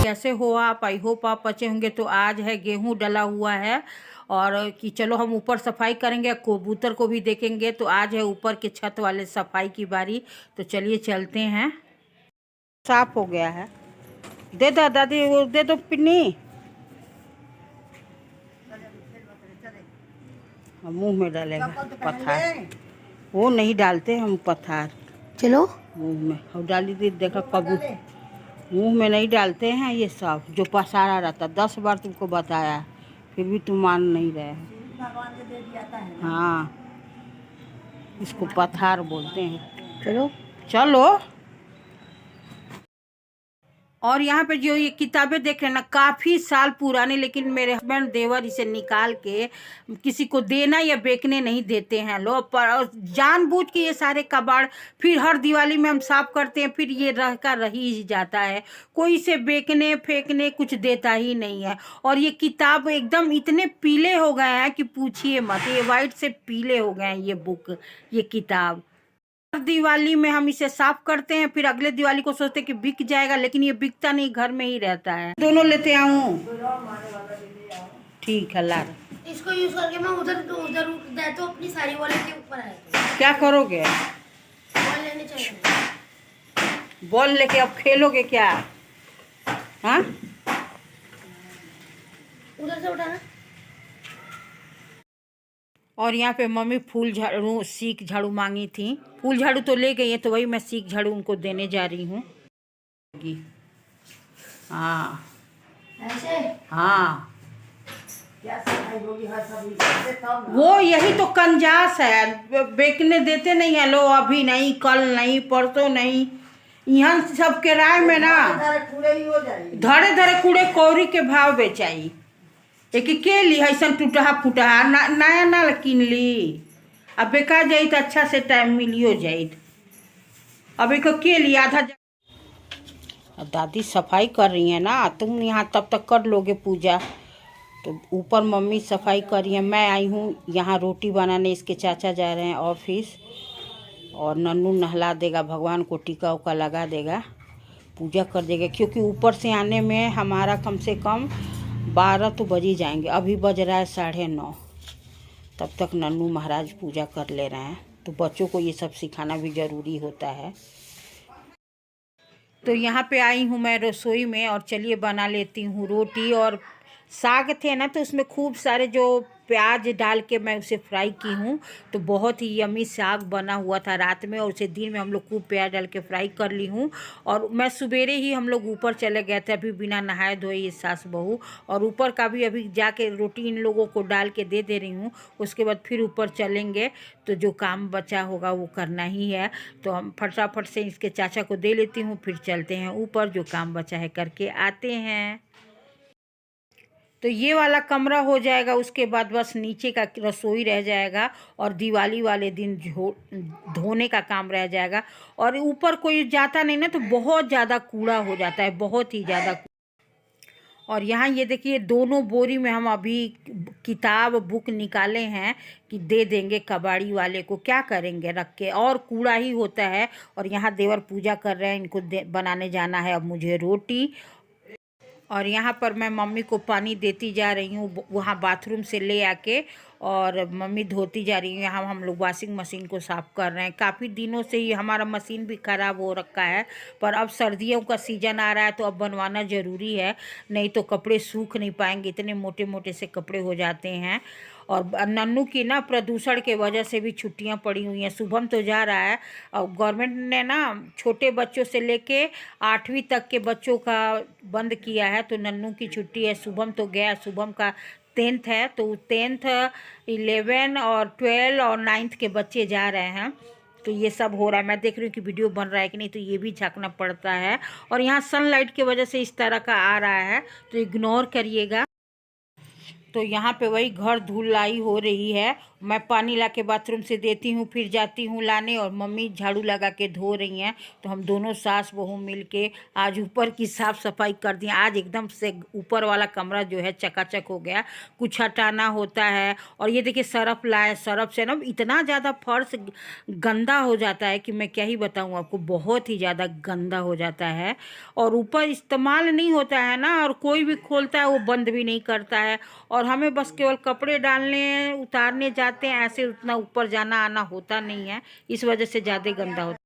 कैसे हो आप? आई होप आप अच्छे होंगे। तो आज है गेहूं डला हुआ है और कि चलो हम ऊपर सफाई करेंगे, कबूतर को भी देखेंगे। तो आज है ऊपर के छत वाले सफाई की बारी। तो चलिए चलते हैं। साफ हो गया है। दे दो दादी, वो दे दो पिन्नी। मुंह में डालेगा पत्थर। वो नहीं डालते हम पत्थर। चलो मुंह में और डाली दी। देखो कबूतर मुंह में नहीं डालते हैं ये सब, जो पसारा रहता। 10 बार तुमको बताया, फिर भी तुम मान नहीं रहे हो। हाँ, इसको पथार बोलते हैं। चलो चलो। और यहाँ पे जो ये किताबें देख रहे हैं ना, काफ़ी साल पुरानी, लेकिन मेरे हस्बैंड देवर इसे निकाल के किसी को देना या बेचने नहीं देते हैं लोग। पर जानबूझ के ये सारे कबाड़ फिर हर दिवाली में हम साफ करते हैं, फिर ये रह ही जाता है। कोई इसे बेचने फेंकने कुछ देता ही नहीं है। और ये किताब एकदम इतने पीले हो गए हैं कि पूछिए मत। ये वाइट से पीले हो गए हैं ये बुक, ये किताब। दिवाली में हम इसे साफ करते हैं, फिर अगले दिवाली को सोचते हैं कि बिक जाएगा, लेकिन ये बिकता नहीं, घर में ही रहता है। दोनों लेते आऊं? ठीक है, ला। इसको यूज करके मैं उधर तो अपनी साड़ी वाले के ऊपर आएगा। क्या करोगे? बॉल लेने चाहिए। बॉल लेके अब खेलोगे क्या? हाँ, उधर से उठाना। और यहाँ पे मम्मी फूल झाड़ू सीख झाड़ू मांगी थी। फूल झाड़ू तो ले गई है, तो वही मैं सीख झाड़ू उनको देने जा रही हूँ। हाँ ऐसे? हाँ, वो यही तो कंजास है, बेचने देते नहीं है। लो अभी नहीं, कल नहीं, परसों नहीं। यहाँ सब किराए में ना धरे धरे कूड़े कौड़ी के भाव बेचाई। एक के ली ऐसा टूटा फूटा नया ना किन ली। अब बेका जाई तो अच्छा से टाइम मिलियो जाई। अब एक के लिए आधा। अब दादी सफाई कर रही है ना, तुम यहाँ तब तक कर लोगे पूजा। तो ऊपर मम्मी सफाई कर रही है, मैं आई हूँ यहाँ रोटी बनाने। इसके चाचा जा रहे हैं ऑफिस, और नन्नू नहला देगा, भगवान को टीका उका लगा देगा, पूजा कर देगा। क्योंकि ऊपर से आने में हमारा कम से कम 12 तो बज ही जाएंगे। अभी बज रहा है 9:30। तब तक नन्नू महाराज पूजा कर ले रहे हैं। तो बच्चों को ये सब सिखाना भी ज़रूरी होता है। तो यहाँ पे आई हूँ मैं रसोई में, और चलिए बना लेती हूँ रोटी। और साग थे ना, तो उसमें खूब सारे जो प्याज डाल के मैं उसे फ्राई की हूँ। तो बहुत ही यमी साग बना हुआ था रात में, और उसे दिन में हम लोग खूब प्याज डाल के फ्राई कर ली हूँ। और मैं सवेरे ही हम लोग ऊपर चले गए थे, अभी बिना नहाए धोए, ये सास बहू। और ऊपर का भी अभी जाके रोटी इन लोगों को डाल के दे रही हूँ। उसके बाद फिर ऊपर चलेंगे, तो जो काम बचा होगा वो करना ही है। तो हम फटाफट से इसके चाचा को दे लेती हूँ, फिर चलते हैं ऊपर, जो काम बचा है करके आते हैं। तो ये वाला कमरा हो जाएगा, उसके बाद बस नीचे का रसोई रह जाएगा, और दिवाली वाले दिन धोने का काम रह जाएगा। और ऊपर कोई जाता नहीं ना, तो बहुत ज़्यादा कूड़ा हो जाता है, बहुत ही ज़्यादा। और यहाँ ये देखिए, दोनों बोरी में हम अभी किताब बुक निकाले हैं कि दे देंगे कबाड़ी वाले को। क्या करेंगे रख के, और कूड़ा ही होता है। और यहाँ देवर पूजा कर रहे हैं, इनको बनाने जाना है अब मुझे रोटी। और यहाँ पर मैं मम्मी को पानी देती जा रही हूँ, वहाँ बाथरूम से ले आके, और मम्मी धोती जा रही है। यहाँ हम लोग वॉशिंग मशीन को साफ़ कर रहे हैं। काफ़ी दिनों से ही हमारा मशीन भी ख़राब हो रखा है, पर अब सर्दियों का सीज़न आ रहा है, तो अब बनवाना ज़रूरी है, नहीं तो कपड़े सूख नहीं पाएंगे, इतने मोटे मोटे से कपड़े हो जाते हैं। और नन्नू की ना प्रदूषण के वजह से भी छुट्टियां पड़ी हुई हैं। शुभम तो जा रहा है, और गवर्नमेंट ने ना छोटे बच्चों से लेके 8वीं तक के बच्चों का बंद किया है। तो नन्नू की छुट्टी है, शुभम तो गया। शुभम का 10th है, तो 10th 11 और 12 और 9th के बच्चे जा रहे हैं। तो ये सब हो रहा है। मैं देख रही हूँ कि वीडियो बन रहा है कि नहीं, तो ये भी झांकना पड़ता है। और यहाँ सनलाइट की वजह से इस तरह का आ रहा है, तो इग्नोर करिएगा। तो यहाँ पे वही घर धुलाई हो रही है, मैं पानी ला के बाथरूम से देती हूँ, फिर जाती हूँ लाने, और मम्मी झाड़ू लगा के धो रही हैं। तो हम दोनों सास बहू मिल के आज ऊपर की साफ़ सफाई कर दी। आज एकदम से ऊपर वाला कमरा जो है चकाचक हो गया, कुछ हटाना होता है। और ये देखिए सरफ लाए, सरफ से ना इतना ज़्यादा फर्श गंदा हो जाता है कि मैं क्या ही बताऊँ आपको, बहुत ही ज़्यादा गंदा हो जाता है। और ऊपर इस्तेमाल नहीं होता है ना, और कोई भी खोलता है वो बंद भी नहीं करता है। और हमें बस केवल कपड़े डालने उतारने जाते हैं, ऐसे उतना ऊपर जाना आना होता नहीं है, इस वजह से ज़्यादा गंदा होता है।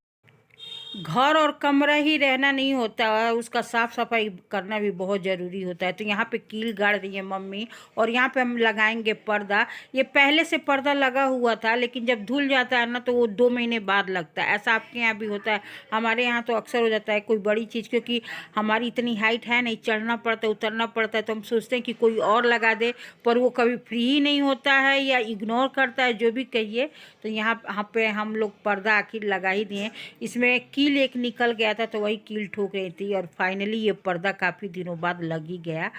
घर और कमरा ही रहना नहीं होता है, उसका साफ़ सफाई करना भी बहुत ज़रूरी होता है। तो यहाँ पे कील गाड़ रही है मम्मी, और यहाँ पे हम लगाएंगे पर्दा। ये पहले से पर्दा लगा हुआ था, लेकिन जब धुल जाता है ना तो वो 2 महीने बाद लगता है। ऐसा आपके यहाँ भी होता है? हमारे यहाँ तो अक्सर हो जाता है कोई बड़ी चीज़, क्योंकि हमारी इतनी हाइट है नहीं, चढ़ना पड़ता है उतरना पड़ता है, तो हम सोचते हैं कि कोई और लगा दे, पर वो कभी फ्री ही नहीं होता है या इग्नोर करता है, जो भी कहिए। तो यहाँ पे हम लोग पर्दा आखिर लगा ही दिए। इसमें कील एक निकल गया था, तो वही कील ठोक रही थी, और फाइनली ये पर्दा काफ़ी दिनों बाद लग ही गया।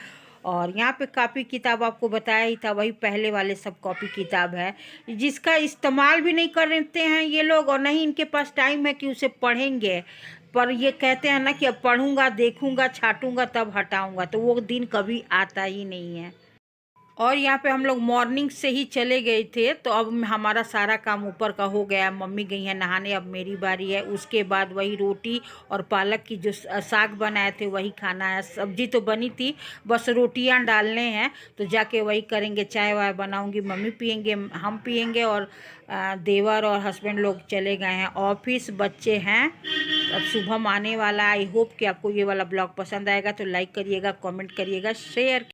और यहाँ पे कॉपी किताब आपको बताया ही था, वही पहले वाले सब कॉपी किताब है, जिसका इस्तेमाल भी नहीं करते हैं ये लोग, और नहीं इनके पास टाइम है कि उसे पढ़ेंगे। पर ये कहते हैं ना कि अब पढ़ूंगा, देखूंगा, छाटूंगा, तब हटाऊंगा, तो वो दिन कभी आता ही नहीं है। और यहाँ पे हम लोग मॉर्निंग से ही चले गए थे, तो अब हमारा सारा काम ऊपर का हो गया। मम्मी गई हैं नहाने, अब मेरी बारी है। उसके बाद वही रोटी और पालक की जो साग बनाए थे वही खाना है। सब्जी तो बनी थी, बस रोटियां डालने हैं, तो जाके वही करेंगे। चाय वाय बनाऊंगी, मम्मी पियेंगे, हम पियेंगे, और देवर और हस्बैंड लोग चले गए हैं ऑफिस, बच्चे हैं। अब शुभम आने वाला। आई होप कि आपको ये वाला ब्लॉग पसंद आएगा, तो लाइक करिएगा, कमेंट करिएगा, शेयर